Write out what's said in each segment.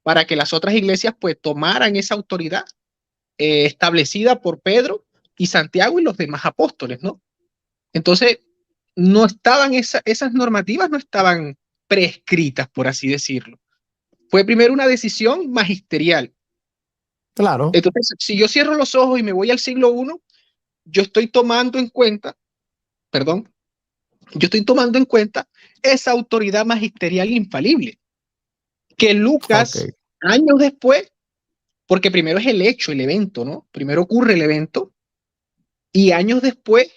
para que las otras iglesias pues tomaran esa autoridad establecida por Pedro y Santiago y los demás apóstoles, ¿no? Entonces, no estaban esas normativas no estaban prescritas, por así decirlo. Fue primero una decisión magisterial. Claro. Entonces, si yo cierro los ojos y me voy al siglo I, yo estoy tomando en cuenta, perdón, yo estoy tomando en cuenta esa autoridad magisterial infalible, que Ok. Lucas, años después, porque primero es el hecho, el evento, ¿no? Primero ocurre el evento y años después,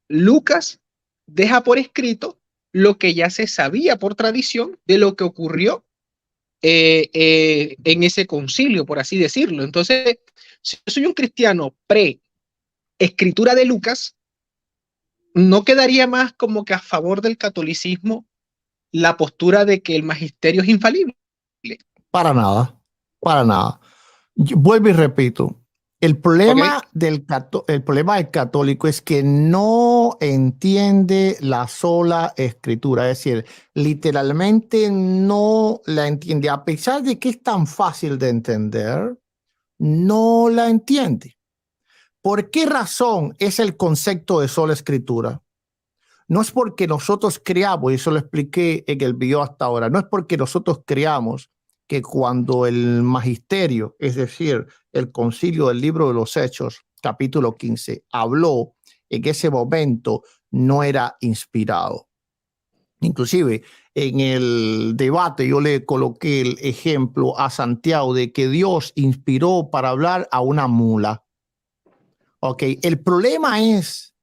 Lucas deja por escrito lo que ya se sabía por tradición de lo que ocurrió en ese concilio, por así decirlo. Entonces, si yo soy un cristiano pre-escritura de Lucas, no quedaría más como que a favor del catolicismo la postura de que el magisterio es infalible. Para nada. Para nada. Vuelvo y repito. El ¿Ok? problema el problema del católico es que no entiende la sola escritura, es decir, literalmente no la entiende, a pesar de que es tan fácil de entender, no la entiende. ¿Por qué razón es el concepto de sola escritura? No es porque nosotros creamos, y eso lo expliqué en el video hasta ahora, no es porque nosotros creamos que cuando el magisterio, es decir, el concilio del libro de los Hechos, capítulo 15, habló en ese momento, no era inspirado. Inclusive en el debate yo le coloqué el ejemplo a Santiago de que Dios inspiró para hablar a una mula. Ok, el problema es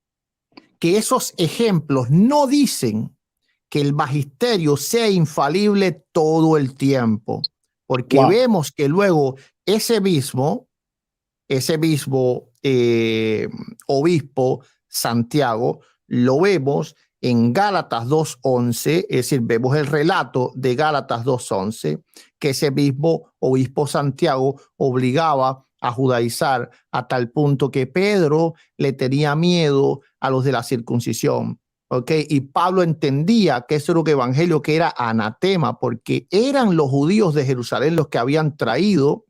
que esos ejemplos no dicen que el magisterio sea infalible todo el tiempo, porque Wow. vemos que luego ese mismo obispo Santiago lo vemos en Gálatas 2:11, es decir, vemos el relato de Gálatas 2:11, que ese mismo obispo Santiago obligaba a judaizar a tal punto que Pedro le tenía miedo a los de la circuncisión. Okay, y Pablo entendía que eso era un evangelio que era anatema, porque eran los judíos de Jerusalén los que habían traído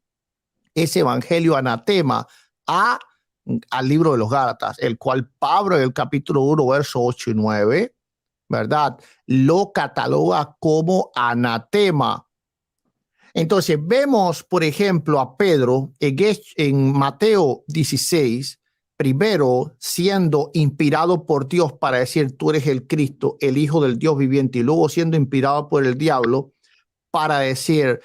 ese evangelio anatema al libro de los Gálatas, el cual Pablo en el capítulo 1, versos 8 y 9, ¿verdad? Lo cataloga como anatema. Entonces vemos, por ejemplo, a Pedro en Mateo 16, primero siendo inspirado por Dios para decir, tú eres el Cristo, el Hijo del Dios viviente, y luego siendo inspirado por el diablo para decir,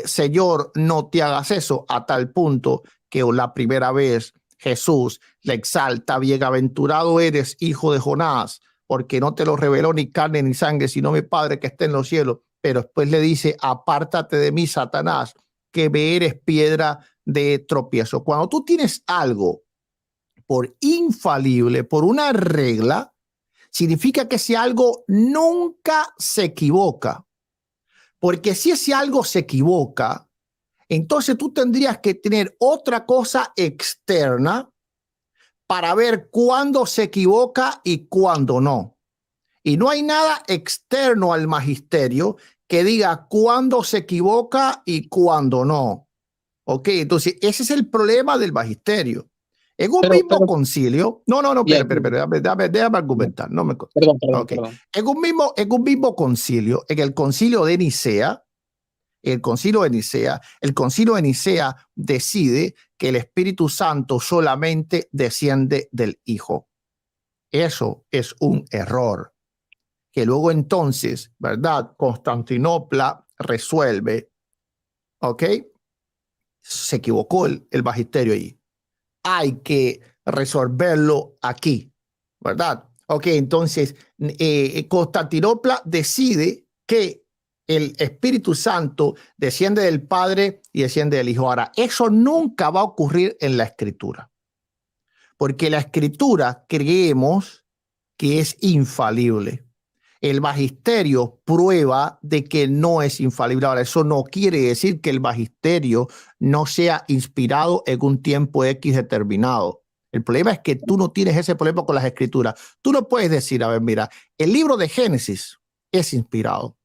Señor, no te hagas eso, a tal punto que la primera vez Jesús le exalta, bienaventurado eres, hijo de Jonás, porque no te lo reveló ni carne ni sangre, sino mi Padre que está en los cielos. Pero después le dice, apártate de mí, Satanás, que me eres piedra de tropiezo. Cuando tú tienes algo por infalible, por una regla, significa que ese algo nunca se equivoca. Porque si ese algo se equivoca, entonces tú tendrías que tener otra cosa externa para ver cuándo se equivoca y cuándo no. Y no hay nada externo al magisterio que diga cuándo se equivoca y cuándo no. Ok, entonces ese es el problema del magisterio. En un mismo Pero, concilio, no, yeah, déjame argumentar. No me, okay. perdón. En un mismo concilio, en el concilio de Nicea, el concilio de Nicea decide que el Espíritu Santo solamente desciende del Hijo. Eso es un error. Que luego entonces, ¿verdad? Constantinopla resuelve, ¿ok? Se equivocó el magisterio ahí. Hay que resolverlo aquí, ¿verdad? Ok, entonces Constantinopla decide que el Espíritu Santo desciende del Padre y desciende del Hijo. Ahora, eso nunca va a ocurrir en la Escritura, porque la Escritura creemos que es infalible. El magisterio prueba de que no es infalible. Ahora, eso no quiere decir que el magisterio no sea inspirado en un tiempo X determinado. El problema es que tú no tienes ese problema con las escrituras. Tú no puedes decir, a ver, mira, el libro de Génesis es inspirado,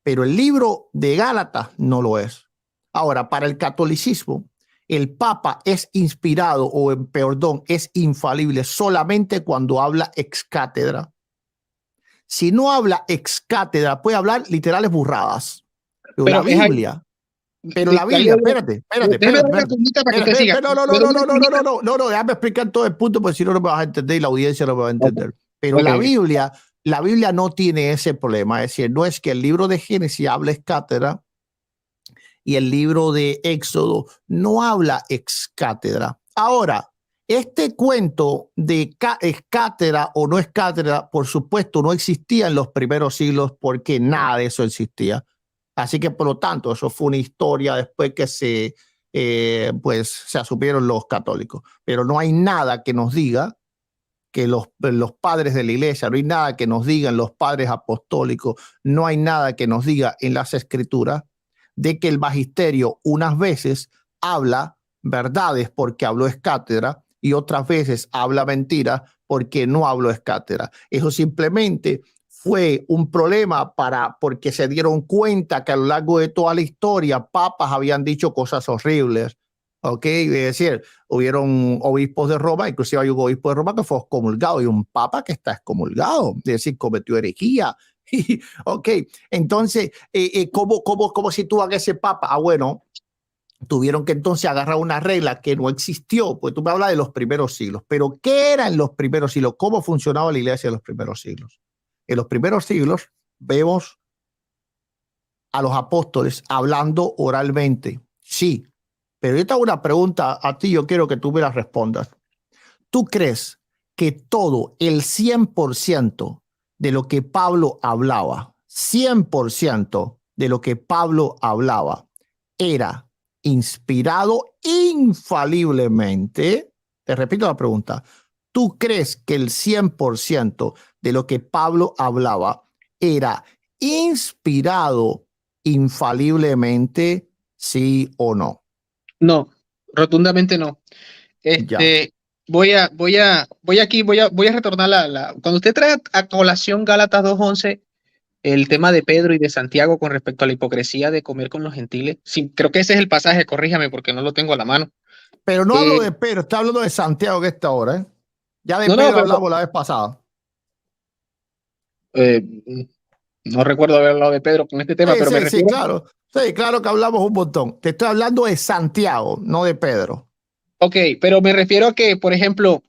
pero el libro de Gálatas no lo es. Ahora, para el catolicismo, el Papa es inspirado o, perdón, es infalible solamente cuando habla ex cátedra. Si no habla ex cátedra, puede hablar literales burradas. Pero la Biblia, espérate. Déjame dar una pregunta para que usted siga. No, déjame explicar todo el punto, porque si no, no me vas a entender y la audiencia no me va a entender. Pero la Biblia no tiene ese problema. Es decir, no es que el libro de Génesis hable ex cátedra y el libro de Éxodo no habla ex cátedra. Ahora, este cuento de es cátedra o no es cátedra, por supuesto, no existía en los primeros siglos porque nada de eso existía. Así que, por lo tanto, eso fue una historia después que se asumieron los católicos. Pero no hay nada que nos diga que los padres de la iglesia, no hay nada que nos digan los padres apostólicos, no hay nada que nos diga en las escrituras de que el magisterio unas veces habla verdades porque habló es cátedra y otras veces habla mentiras porque no habló es cátedra. Eso simplemente fue un problema porque se dieron cuenta que a lo largo de toda la historia papas habían dicho cosas horribles. Ok, es decir, hubieron obispos de Roma, inclusive hay un obispo de Roma que fue excomulgado y un papa que está excomulgado, es decir, cometió herejía. Ok, entonces, ¿cómo sitúan a ese papa? Ah, bueno, tuvieron que entonces agarrar una regla que no existió, pues tú me hablas de los primeros siglos, pero ¿qué era en los primeros siglos? ¿Cómo funcionaba la iglesia en los primeros siglos? En los primeros siglos vemos a los apóstoles hablando oralmente, sí, pero yo te hago una pregunta a ti, yo quiero que tú me la respondas. ¿Tú crees que todo, el 100% de lo que Pablo hablaba, 100% de lo que Pablo hablaba, era inspirado infaliblemente? Te repito la pregunta. ¿Tú crees que el 100% de lo que Pablo hablaba era inspirado infaliblemente, sí o no? No, rotundamente no. Ya. Voy a retornar cuando usted trae a colación Gálatas 2:11, el tema de Pedro y de Santiago con respecto a la hipocresía de comer con los gentiles. Sí, creo que ese es el pasaje, corríjame porque no lo tengo a la mano. Pero no hablo de Pedro, está hablando de Santiago que esta hora, ¿eh? Ya de No, Pedro pero hablamos la vez pasada. eh, no recuerdo haber hablado de Pedro con este tema, pero me Sí, refiero. claro. Sí, claro que hablamos un montón. Te estoy hablando de Santiago, no de Pedro. Ok, pero me refiero a que, por ejemplo,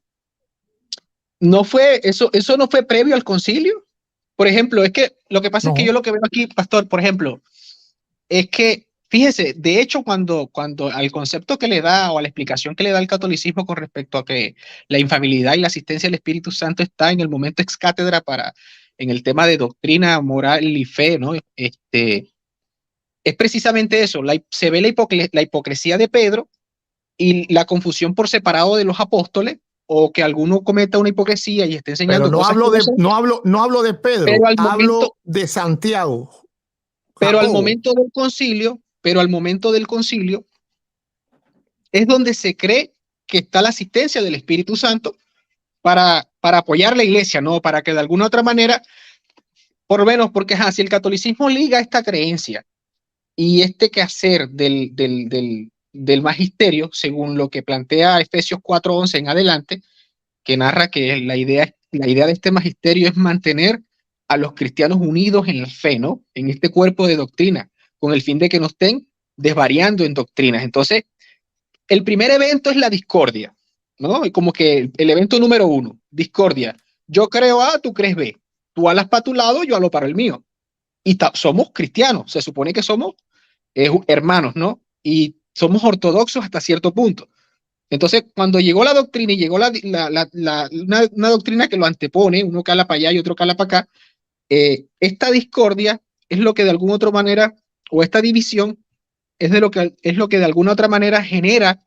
eso no fue previo al concilio. Por ejemplo, es que lo que pasa es que yo No. lo que veo aquí, pastor, por ejemplo, es que, fíjese, de hecho, cuando al concepto que le da o a la explicación que le da el catolicismo con respecto a que la infabilidad y la asistencia del Espíritu Santo está en el momento ex cátedra en el tema de doctrina, moral y fe, ¿no? Es precisamente eso, se ve la hipocresía de Pedro y la confusión por separado de los apóstoles, o que alguno cometa una hipocresía y esté Pero enseñando cosas que no son, no hablo de pero Pedro, hablo de Santiago, Jacobo. pero al momento del concilio es donde se cree que está la asistencia del Espíritu Santo para apoyar la iglesia, ¿no? Para que de alguna otra manera, por lo menos, porque si el catolicismo liga esta creencia y este quehacer del magisterio, según lo que plantea Efesios 4:11 en adelante, que narra que la idea de este magisterio es mantener a los cristianos unidos en la fe, ¿no? En este cuerpo de doctrina, con el fin de que no estén desvariando en doctrinas. Entonces, el primer evento es la discordia, ¿no? Y como que el evento número 1, discordia. Yo creo A, tú crees B. Tú alas para tu lado, yo alo para el mío. Y somos cristianos, se supone que somos hermanos, ¿no? Y somos ortodoxos hasta cierto punto. Entonces, cuando llegó la doctrina y llegó una doctrina que lo antepone, uno cala para allá y otro cala para acá, esta discordia es lo que de alguna otra manera, o esta división, es lo que de alguna otra manera genera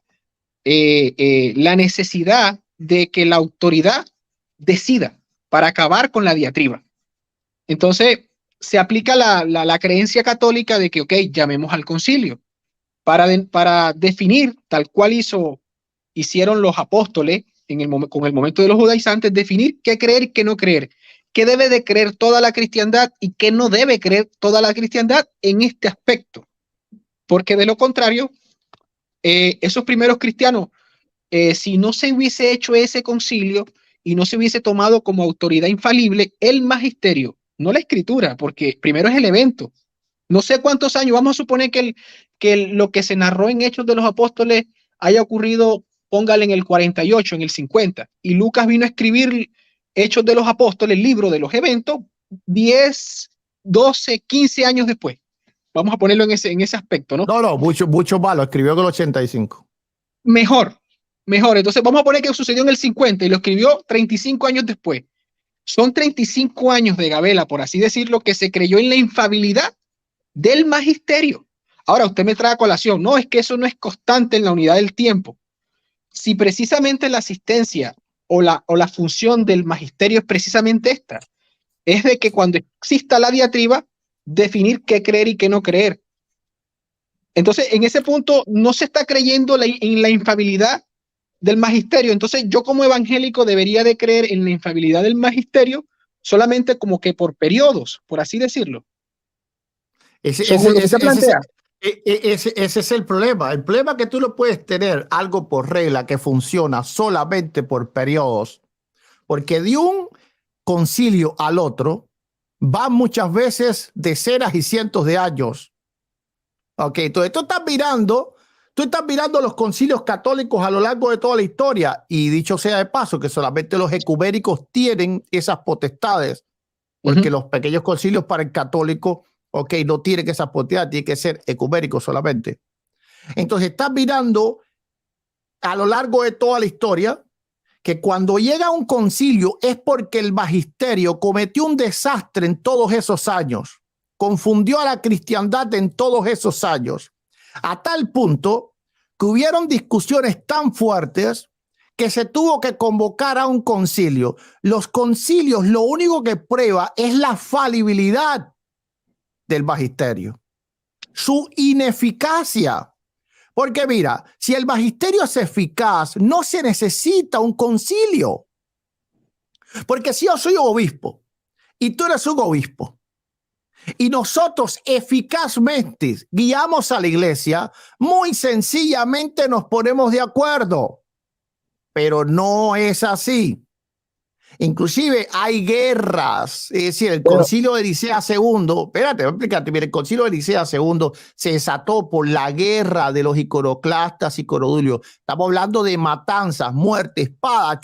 la necesidad de que la autoridad decida para acabar con la diatriba. Entonces, se aplica la creencia católica de que, ok, llamemos al concilio para definir, tal cual hicieron los apóstoles con el momento de los judaizantes, definir qué creer y qué no creer. qué debe de creer toda la cristiandad y qué no debe creer toda la cristiandad en este aspecto. Porque de lo contrario, esos primeros cristianos, si no se hubiese hecho ese concilio y no se hubiese tomado como autoridad infalible el magisterio, no la escritura, porque primero es el evento. No sé cuántos años, vamos a suponer lo que se narró en Hechos de los Apóstoles haya ocurrido, póngale en el 48, en el 50, y Lucas vino a escribir Hechos de los Apóstoles, el libro de los eventos, 10, 12, 15 años después. Vamos a ponerlo en ese aspecto, ¿no? No, mucho malo. Escribió en el 85. Mejor. Entonces vamos a poner que sucedió en el 50 y lo escribió 35 años después. Son 35 años de gabela, por así decirlo, que se creyó en la infabilidad del magisterio. Ahora usted me trae a colación, no, es que eso no es constante en la unidad del tiempo. Si precisamente la asistencia o la función del magisterio es precisamente esta, es de que cuando exista la diatriba, definir qué creer y qué no creer. Entonces, en ese punto no se está creyendo en la infabilidad del magisterio. Entonces, yo como evangélico debería de creer en la infabilidad del solamente como que por periodos, por así decirlo. Ese es el problema. El problema es que tú no puedes tener algo por regla que funciona solamente por periodos, porque de un concilio al otro van muchas veces decenas y cientos de años. Ok, entonces tú estás mirando los concilios católicos a lo largo de toda la historia, y dicho sea de paso que solamente los ecuménicos tienen esas potestades, porque los pequeños concilios para el católico, ok, no tienen esas potestades, tiene que ser ecuménico solamente. Entonces estás mirando a lo largo de toda la historia que cuando llega un concilio es porque el magisterio cometió un desastre en todos esos años, confundió a la cristiandad en todos esos años, a tal punto que hubieron discusiones tan fuertes que se tuvo que convocar a un concilio. Los concilios lo único que prueba es la falibilidad del magisterio, su ineficacia. Porque mira, si el magisterio es eficaz, no se necesita un concilio. Porque si yo soy obispo y tú eres un obispo y nosotros eficazmente guiamos a la iglesia, muy sencillamente nos ponemos de acuerdo. Pero no es así. Inclusive hay guerras, es decir, el concilio de Nicea II, espérate, voy a explicarte, mira, el concilio de Nicea II se desató por la guerra de los iconoclastas y corodulios. Estamos hablando de matanzas, muerte, espada,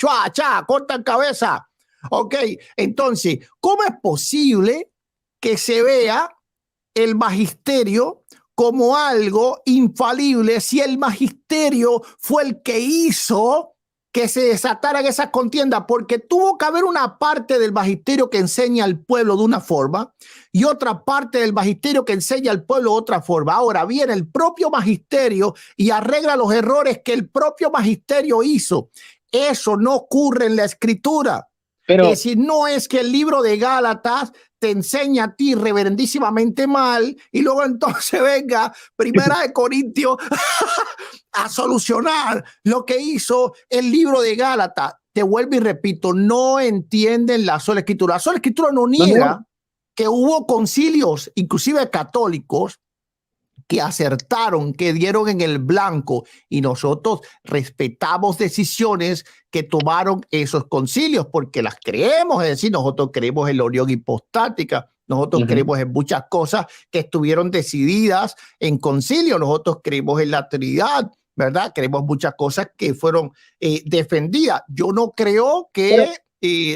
cortan cabeza. Ok, entonces, ¿cómo es posible que se vea el magisterio como algo infalible si el magisterio fue el que hizo que se desataran esas contiendas? Porque tuvo que haber una parte del magisterio que enseña al pueblo de una forma y otra parte del magisterio que enseña al pueblo de otra forma. Ahora viene el propio magisterio y arregla los errores que el propio magisterio hizo. Eso no ocurre en la escritura. Pero, es decir, no es que el libro de Gálatas te enseña a ti reverendísimamente mal y luego entonces venga Primera de Corintios a solucionar lo que hizo el libro de Gálatas. Te vuelvo y repito, no entienden la sola escritura. La sola escritura no niega que hubo concilios, inclusive católicos, que acertaron, que dieron en el blanco, y nosotros respetamos decisiones que tomaron esos concilios porque las creemos. Es decir, nosotros creemos en la unión hipostática, nosotros creemos en muchas cosas que estuvieron decididas en concilio, nosotros creemos en la Trinidad, ¿verdad? Creemos muchas cosas que fueron defendidas. Yo no creo que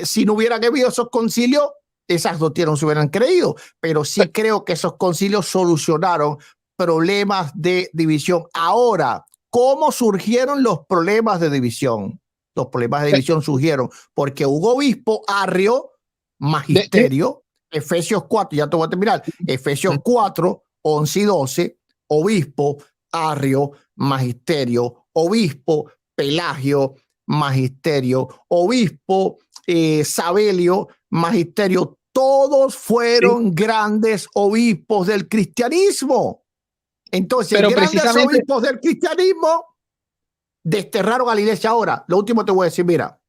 si no hubieran habido esos concilios, esas doctrinas no se hubieran creído, pero sí creo que esos concilios solucionaron problemas de división. Ahora, ¿cómo surgieron los problemas de división? Los problemas de división surgieron porque hubo obispo, arrio, magisterio, Efesios 4, ya te voy a terminar, Efesios 4, 11 y 12, obispo, arrio, magisterio, obispo, Pelagio, magisterio, obispo, Sabelio, magisterio. Todos fueron grandes obispos del cristianismo. Entonces, pero grandes obispos del cristianismo desterraron a la iglesia. Ahora, lo último te voy a decir, mira,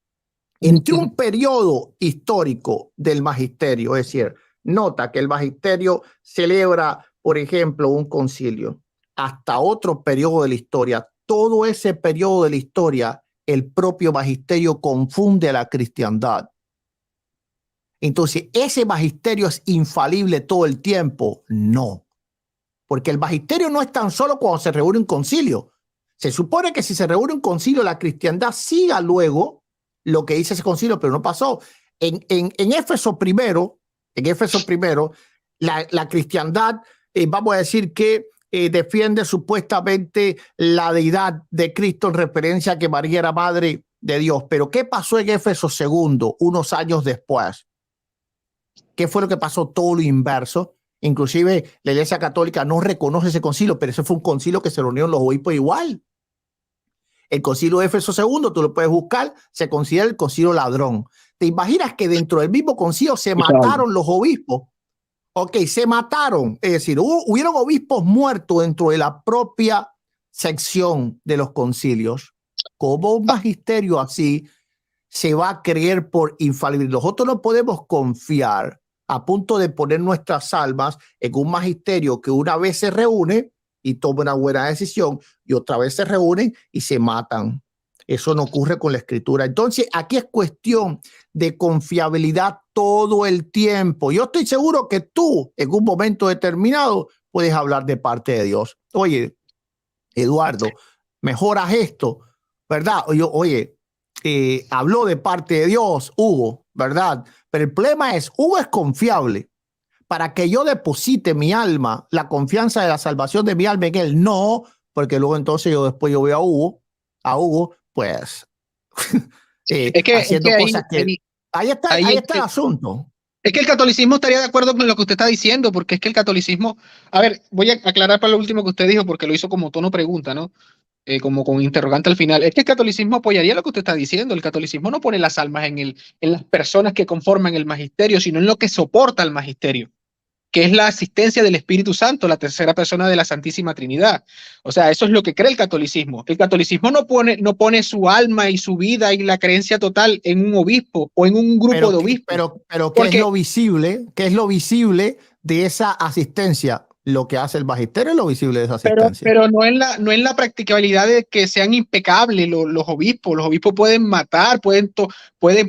entre un periodo histórico del magisterio, es decir, nota que el magisterio celebra, por ejemplo, un concilio, hasta otro periodo de la historia. Todo ese periodo de la historia, el propio magisterio confunde a la cristiandad. Entonces, ¿ese magisterio es infalible todo el tiempo? No, porque el magisterio no es tan solo cuando se reúne un concilio. Se supone que si se reúne un concilio, la cristiandad siga luego lo que dice ese concilio, pero no pasó. En Éfeso primero, la cristiandad, vamos a decir que defiende supuestamente la deidad de Cristo en referencia a que María era madre de Dios. Pero ¿qué pasó en Éfeso segundo, unos años después? ¿Qué fue lo que pasó? Todo lo inverso. Inclusive la Iglesia Católica no reconoce ese concilio, pero ese fue un concilio que se reunieron los obispos igual. El concilio de Éfeso II, tú lo puedes buscar, se considera el concilio ladrón. ¿Te imaginas que dentro del mismo concilio se mataron los obispos? Ok, se mataron. Es decir, hubieron obispos muertos dentro de la propia sección de los concilios. ¿Cómo un magisterio así se va a creer por infalible? Nosotros no podemos confiar a punto de poner nuestras almas en un magisterio que una vez se reúne y toma una buena decisión y otra vez se reúnen y se matan. Eso no ocurre con la escritura. Entonces, aquí es cuestión de confiabilidad todo el tiempo. Yo estoy seguro que tú, en un momento determinado, puedes hablar de parte de Dios. Oye, Eduardo, mejoras esto, ¿verdad? Oye, habló de parte de Dios, Hugo, ¿verdad? Pero el problema es, Hugo es confiable. Para que yo deposite mi alma, la confianza de la salvación de mi alma en él, no, porque luego entonces después yo veo a Hugo, pues, haciendo cosas que... Ahí está el asunto. Es que el catolicismo estaría de acuerdo con lo que usted está diciendo, porque es que el catolicismo, a ver, voy a aclarar para lo último que usted dijo, porque lo hizo como tono pregunta, ¿no? Como con interrogante al final. Es que el catolicismo apoyaría lo que usted está diciendo. El catolicismo no pone las almas en las personas que conforman el magisterio, sino en lo que soporta el magisterio, que es la asistencia del Espíritu Santo, la tercera persona de la Santísima Trinidad. O sea, eso es lo que cree el catolicismo. El catolicismo no pone su alma y su vida y la creencia total en un obispo o en un grupo de obispos. Pero ¿qué es lo visible? ¿Qué es lo visible de esa asistencia? Lo que hace el magisterio es lo visible de esa asistencia. Pero no en la practicabilidad de que sean impecables los obispos. Los obispos pueden matar, pueden,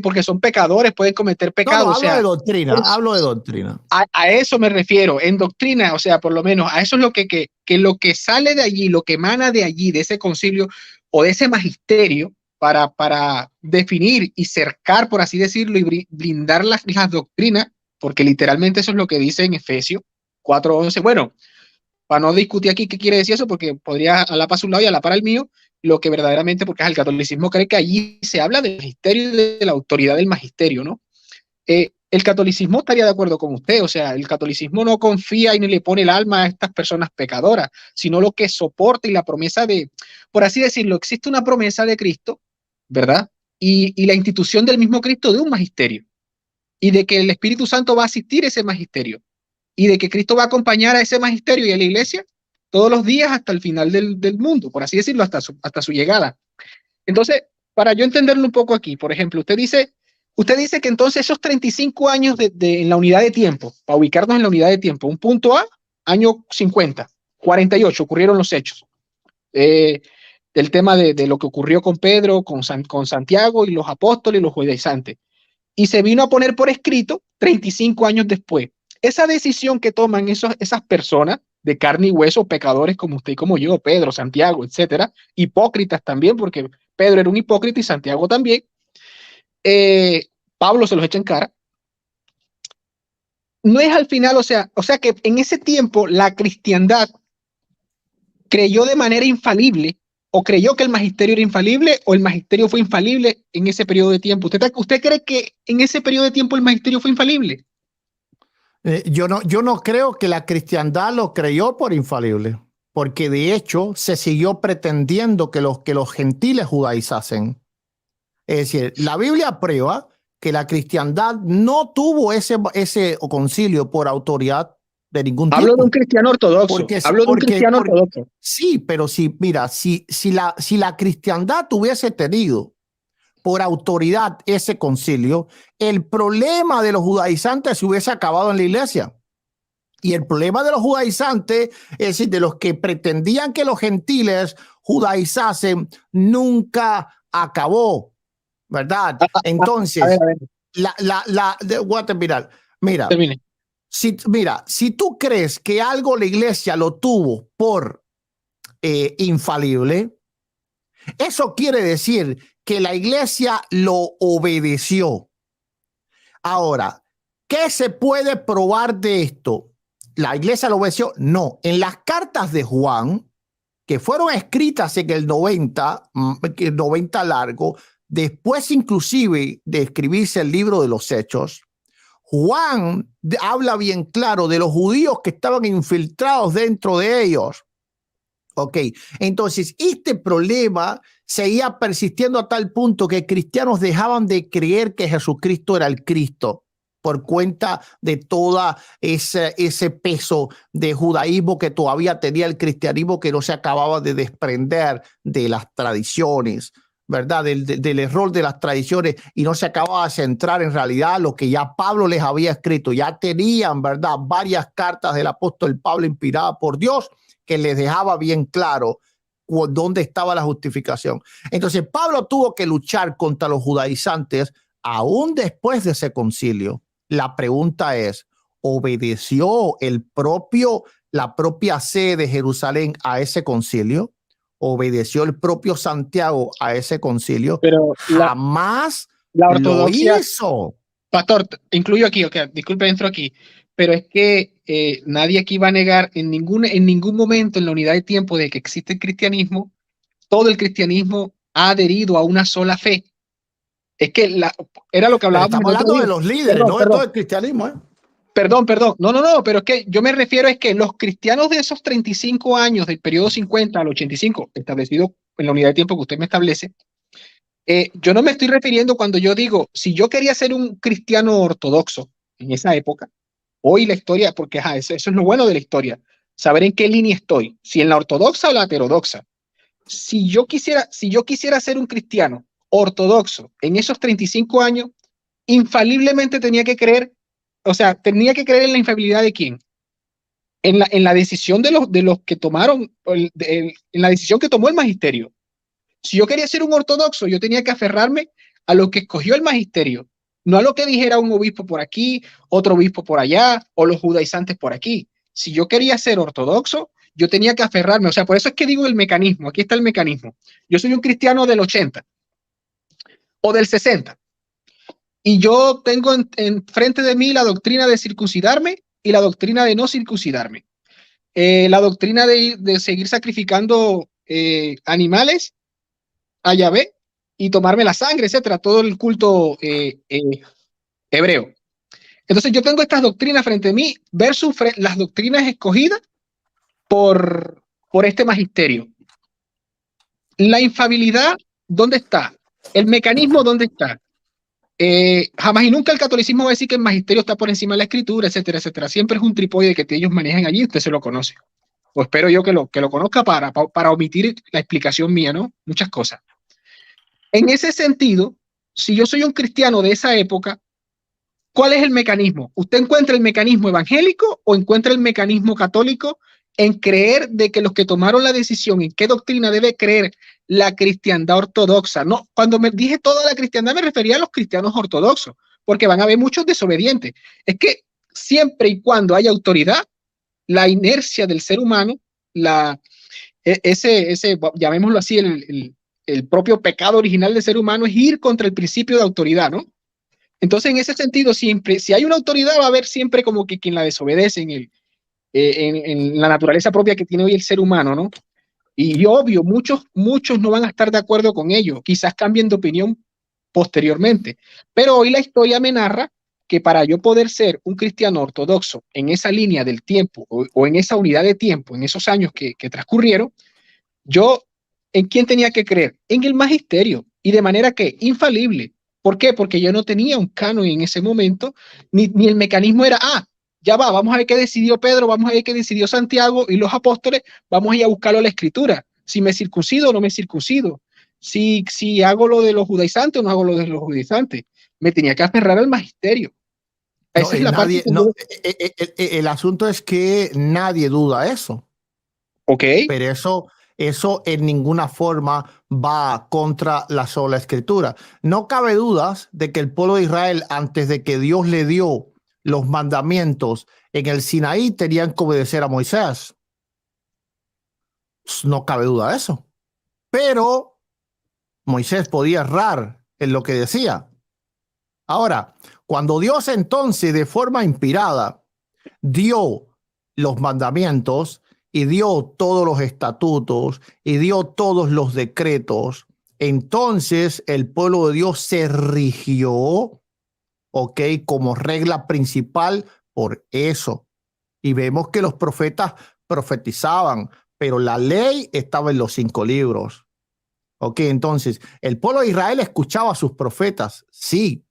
porque son pecadores, pueden cometer pecados. No, hablo de doctrina, hablo de doctrina. A eso me refiero, en doctrina, o sea, por lo menos, a eso es lo que lo que sale de allí, lo que emana de allí, de ese concilio o de ese magisterio, para definir y cercar, por así decirlo, y blindar las doctrinas, porque literalmente eso es lo que dice en Efesios 4:11. Bueno, para no discutir aquí qué quiere decir eso, porque podría a la para un lado y a la para el mío, lo que verdaderamente, porque el catolicismo cree que allí se habla del magisterio y de la autoridad del magisterio, ¿no? El catolicismo estaría de acuerdo con usted, o sea, el catolicismo no confía y ni le pone el alma a estas personas pecadoras, sino lo que soporta y la promesa de, por así decirlo, existe una promesa de Cristo, ¿verdad? Y la institución del mismo Cristo de un magisterio, y de que el Espíritu Santo va a asistir a ese magisterio, y de que Cristo va a acompañar a ese magisterio y a la iglesia todos los días hasta el final del mundo, por así decirlo, hasta su llegada. Entonces, para yo entenderlo un poco aquí, por ejemplo, usted dice que entonces esos 35 años en la unidad de tiempo, para ubicarnos en la unidad de tiempo, un punto A, año 50, 48, ocurrieron los hechos. Del tema de lo que ocurrió con Pedro, con Santiago y los apóstoles y los judaizantes. Y se vino a poner por escrito 35 años después. Esa decisión que toman esas personas de carne y hueso, pecadores como usted y como yo, Pedro, Santiago, etcétera, hipócritas también, porque Pedro era un hipócrita y Santiago también, Pablo se los echa en cara. No es al final, o sea que en ese tiempo la cristiandad creyó de manera infalible, o creyó que el magisterio era infalible, o el magisterio fue infalible en ese periodo de tiempo. ¿Usted cree que en ese periodo de tiempo el magisterio fue infalible? Yo no creo que la cristiandad lo creyó por infalible, porque de hecho se siguió pretendiendo que los gentiles judaizasen. Es decir, la Biblia prueba que la cristiandad no tuvo ese concilio por autoridad de ningún tipo. Hablo de un cristiano ortodoxo. Hablo de un cristiano ortodoxo. Sí, pero mira, si la cristiandad hubiese tenido por autoridad ese concilio, el problema de los judaizantes se hubiese acabado en la iglesia. Y el problema de los judaizantes, es decir, de los que pretendían que los gentiles judaizasen, nunca acabó, ¿verdad? Entonces, a ver, voy a terminar. Mira, termine. si tú crees que algo la iglesia lo tuvo por infalible, eso quiere decir que la iglesia lo obedeció. Ahora, ¿qué se puede probar de esto? ¿La iglesia lo obedeció? No. En las cartas de Juan, que fueron escritas en el 90 largo, después inclusive de escribirse el libro de los Hechos, Juan habla bien claro de los judíos que estaban infiltrados dentro de ellos. Ok, entonces este problema seguía persistiendo a tal punto que cristianos dejaban de creer que Jesucristo era el Cristo por cuenta de toda ese peso de judaísmo que todavía tenía el cristianismo, que no se acababa de desprender de las tradiciones, ¿verdad? Del error de las tradiciones, y no se acababa de centrar en realidad lo que ya Pablo les había escrito. Ya tenían, ¿verdad?, varias cartas del apóstol Pablo inspiradas por Dios que les dejaba bien claro dónde estaba la justificación. Entonces Pablo tuvo que luchar contra los judaizantes aún después de ese concilio. La pregunta es, ¿obedeció la propia sede de Jerusalén a ese concilio? ¿Obedeció el propio Santiago a ese concilio? Pero Jamás la lo ortodoxia, hizo. pastor, incluyo aquí, okay, disculpe, entro aquí, pero es que nadie aquí va a negar en ningún momento en la unidad de tiempo de que existe el cristianismo, todo el cristianismo ha adherido a una sola fe. Es que era lo que Pero hablábamos estamos el otro hablando día. de los líderes, Perdón, no de perdón. todo el cristianismo, ¿eh? Perdón. No, pero es que yo me refiero es que los cristianos de esos 35 años del periodo 50 al 85, establecido en la unidad de tiempo que usted me establece, yo no me estoy refiriendo cuando yo digo, si yo quería ser un cristiano ortodoxo en esa época, hoy la historia, porque eso es lo bueno de la historia, saber en qué línea estoy, si en la ortodoxa o la heterodoxa. Si yo quisiera ser un cristiano ortodoxo en esos 35 años, infaliblemente tenía que creer en la infalibilidad de quién, en la decisión de los que tomaron, en la decisión que tomó el magisterio. Si yo quería ser un ortodoxo, yo tenía que aferrarme a lo que escogió el magisterio, no a lo que dijera un obispo por aquí, otro obispo por allá, o los judaizantes por aquí. Si yo quería ser ortodoxo, yo tenía que aferrarme. O sea, por eso es que digo el mecanismo. Aquí está el mecanismo. Yo soy un cristiano del 80 o del 60 y yo tengo en frente de mí la doctrina de circuncidarme y la doctrina de no circuncidarme. La doctrina de seguir sacrificando animales a Yahvé y tomarme la sangre, etcétera, todo el culto hebreo. Entonces yo tengo estas doctrinas frente a mí versus las doctrinas escogidas por este magisterio. La infabilidad, ¿dónde está? El mecanismo, ¿dónde está? Jamás y nunca el catolicismo va a decir que el magisterio está por encima de la escritura, etcétera, etcétera. Siempre es un trípode que ellos manejan allí, usted se lo conoce. O espero yo que lo conozca para omitir la explicación mía, ¿no? Muchas cosas. En ese sentido, si yo soy un cristiano de esa época, ¿cuál es el mecanismo? ¿Usted encuentra el mecanismo evangélico o encuentra el mecanismo católico en creer de que los que tomaron la decisión en qué doctrina debe creer la cristiandad ortodoxa? No, cuando me dije toda la cristiandad me refería a los cristianos ortodoxos, porque van a haber muchos desobedientes. Es que siempre y cuando haya autoridad, la inercia del ser humano, llamémoslo así, el propio pecado original del ser humano es ir contra el principio de autoridad, ¿no? Entonces, en ese sentido, siempre, si hay una autoridad, va a haber siempre como que quien la desobedece en la naturaleza propia que tiene hoy el ser humano, ¿no? Y obvio, muchos no van a estar de acuerdo con ello, quizás cambien de opinión posteriormente, pero hoy la historia me narra que para yo poder ser un cristiano ortodoxo en esa línea del tiempo o en esa unidad de tiempo, en esos años que transcurrieron, yo, ¿en quién tenía que creer? En el magisterio, y de manera que infalible. ¿Por qué? Porque yo no tenía un canon en ese momento, ni el mecanismo era, ya va, vamos a ver qué decidió Pedro, vamos a ver qué decidió Santiago y los apóstoles, vamos a ir a buscarlo a la escritura, si me circuncido o no me circuncido, si hago lo de los judaizantes o no hago lo de los judaizantes. Me tenía que aferrar al magisterio. No, Esa es la parte nadie, que no, yo, el asunto es que nadie duda eso, ok, pero eso en ninguna forma va contra la sola escritura. No cabe dudas de que el pueblo de Israel, antes de que Dios le dio los mandamientos en el Sinaí, tenían que obedecer a Moisés. No cabe duda de eso. Pero Moisés podía errar en lo que decía. Ahora, cuando Dios entonces de forma inspirada dio los mandamientos y dio todos los estatutos y dio todos los decretos, entonces el pueblo de Dios se rigió, ok, como regla principal por eso. Y vemos que los profetas profetizaban, pero la ley estaba en los 5 libros. Ok, entonces el pueblo de Israel escuchaba a sus profetas, sí,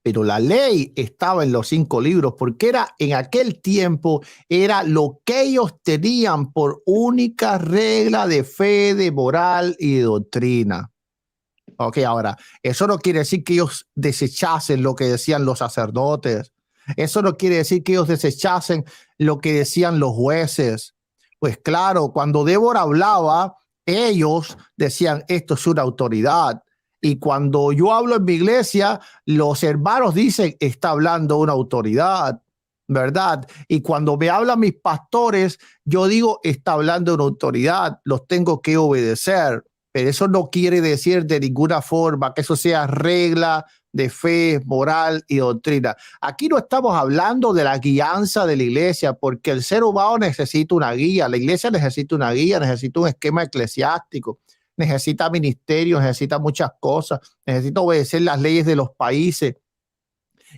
pero la ley estaba en los 5 libros porque era en aquel tiempo, era lo que ellos tenían por única regla de fe, de moral y de doctrina. Ok, ahora, eso no quiere decir que ellos desechasen lo que decían los sacerdotes. Eso no quiere decir que ellos desechasen lo que decían los jueces. Pues claro, cuando Débora hablaba, ellos decían, esto es una autoridad. Y cuando yo hablo en mi iglesia, los hermanos dicen, está hablando una autoridad, ¿verdad? Y cuando me hablan mis pastores, yo digo, está hablando una autoridad, los tengo que obedecer. Pero eso no quiere decir de ninguna forma que eso sea regla de fe, moral y doctrina. Aquí no estamos hablando de la guianza de la iglesia, porque el ser humano necesita una guía, la iglesia necesita una guía, necesita un esquema eclesiástico, necesita ministerios, necesita muchas cosas, necesita obedecer las leyes de los países.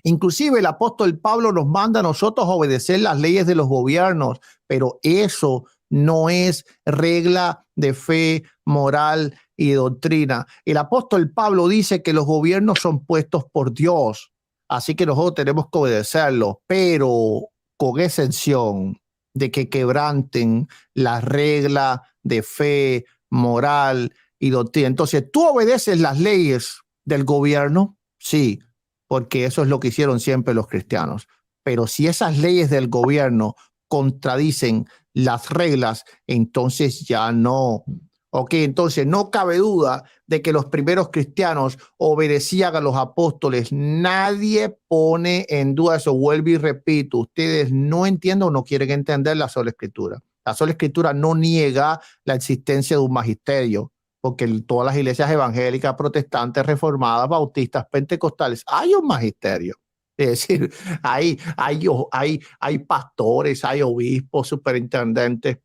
Inclusive el apóstol Pablo nos manda a nosotros a obedecer las leyes de los gobiernos, pero eso no es regla de fe, moral y doctrina. El apóstol Pablo dice que los gobiernos son puestos por Dios, así que nosotros tenemos que obedecerlos, pero con exención de que quebranten la regla de fe, moral y doctrina. Entonces, ¿tú obedeces las leyes del gobierno? Sí, porque eso es lo que hicieron siempre los cristianos. Pero si esas leyes del gobierno contradicen las reglas, entonces ya no. Ok, entonces no cabe duda de que los primeros cristianos obedecían a los apóstoles. Nadie pone en duda eso. Vuelvo y repito, ustedes no entienden o no quieren entender la sola escritura. La sola escritura no niega la existencia de un magisterio, porque en todas las iglesias evangélicas, protestantes, reformadas, bautistas, pentecostales, hay un magisterio. Es decir, hay pastores, hay obispos, superintendentes,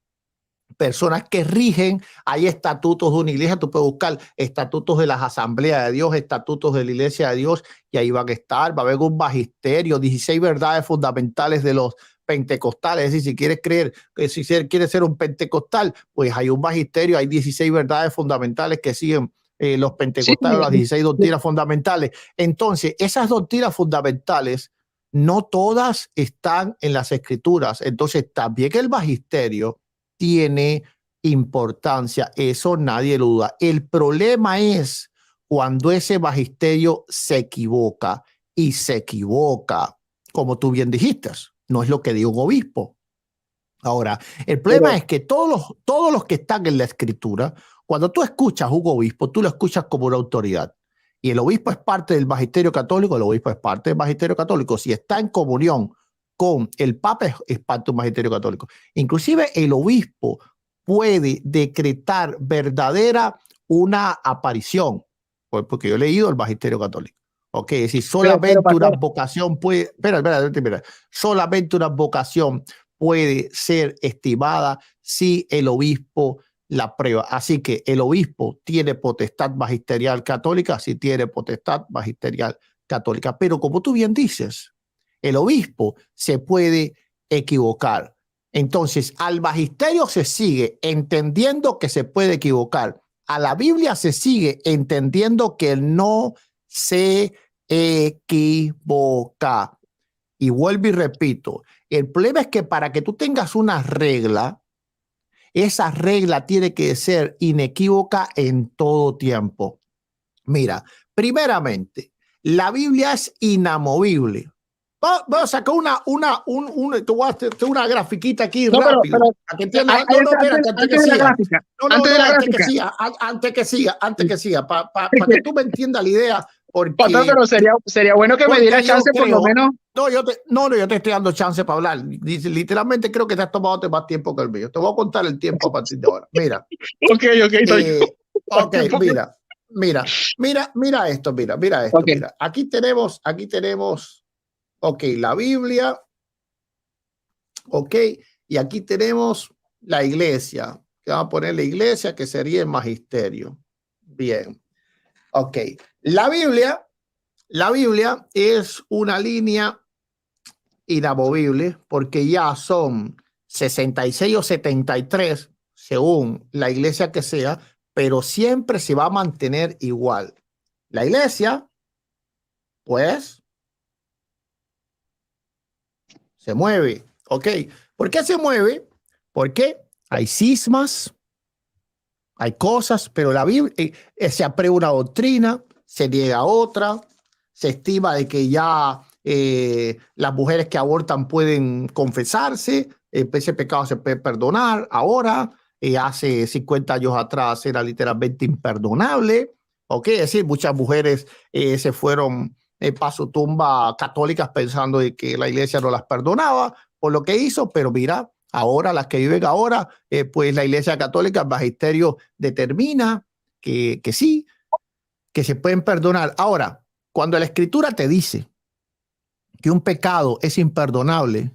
personas que rigen, hay estatutos de una iglesia, tú puedes buscar estatutos de las asambleas de Dios, estatutos de la iglesia de Dios, y ahí van a estar, va a haber un magisterio, 16 verdades fundamentales de los pentecostales. Es decir, si quieres creer, si quieres ser un pentecostal, pues hay un magisterio, hay 16 verdades fundamentales que siguen los sí, pentecostales, las 16 doctrinas fundamentales. Entonces, esas doctrinas fundamentales no todas están en las escrituras. Entonces, también el magisterio tiene importancia, eso nadie lo duda. El problema es cuando ese magisterio se equivoca, y se equivoca, como tú bien dijiste, no es lo que dijo un obispo. Ahora, el problema es que todos los que están en la escritura, cuando tú escuchas a un obispo, tú lo escuchas como una autoridad. Y el obispo es parte del magisterio católico, el obispo es parte del magisterio católico. Si está en comunión con el papa, es parte del magisterio católico. Inclusive el obispo puede decretar verdadera una aparición, porque yo he leído el magisterio católico. Ok, es decir, pero solamente una pastor, vocación puede, espera, solamente una vocación puede ser estimada si el obispo la prueba. Así que el obispo tiene potestad magisterial católica, sí tiene potestad magisterial católica. Pero como tú bien dices, el obispo se puede equivocar. Entonces, al magisterio se sigue entendiendo que se puede equivocar. A la Biblia se sigue entendiendo que no se equivoca. Y vuelvo y repito, el problema es que para que tú tengas una regla, esa regla tiene que ser inequívoca en todo tiempo. Mira, primeramente, la Biblia es inamovible. Voy a sacar una grafiquita aquí No, rápido. antes de la gráfica. Antes que siga, para que tú me entiendas la idea. Patrón, pero sería bueno que me diera chance por lo menos. Yo te estoy dando chance para hablar. Literalmente creo que te has tomado más tiempo que el mío. Te voy a contar el tiempo a partir de ahora. Mira. Ok, mira esto, mira esto, okay. Mira. Aquí tenemos, ok, la Biblia, ok, y aquí tenemos la iglesia, que vamos a poner la iglesia, que sería el magisterio. Bien, ok. La Biblia es una línea inamovible porque ya son 66 o 73, según la iglesia que sea, pero siempre se va a mantener igual. La iglesia, pues, se mueve. ¿Ok? ¿Por qué se mueve? Porque hay cismas, hay cosas, pero la Biblia se aprueba una doctrina, se niega otra, se estima de que ya las mujeres que abortan pueden confesarse, ese pecado se puede perdonar. Ahora, hace 50 años atrás era literalmente imperdonable. ¿Ok? Es decir, muchas mujeres se fueron para su tumba católicas pensando de que la iglesia no las perdonaba por lo que hizo, pero mira, ahora las que viven ahora, pues la iglesia católica, el magisterio determina que sí, que se pueden perdonar. Ahora, cuando la escritura te dice que un pecado es imperdonable,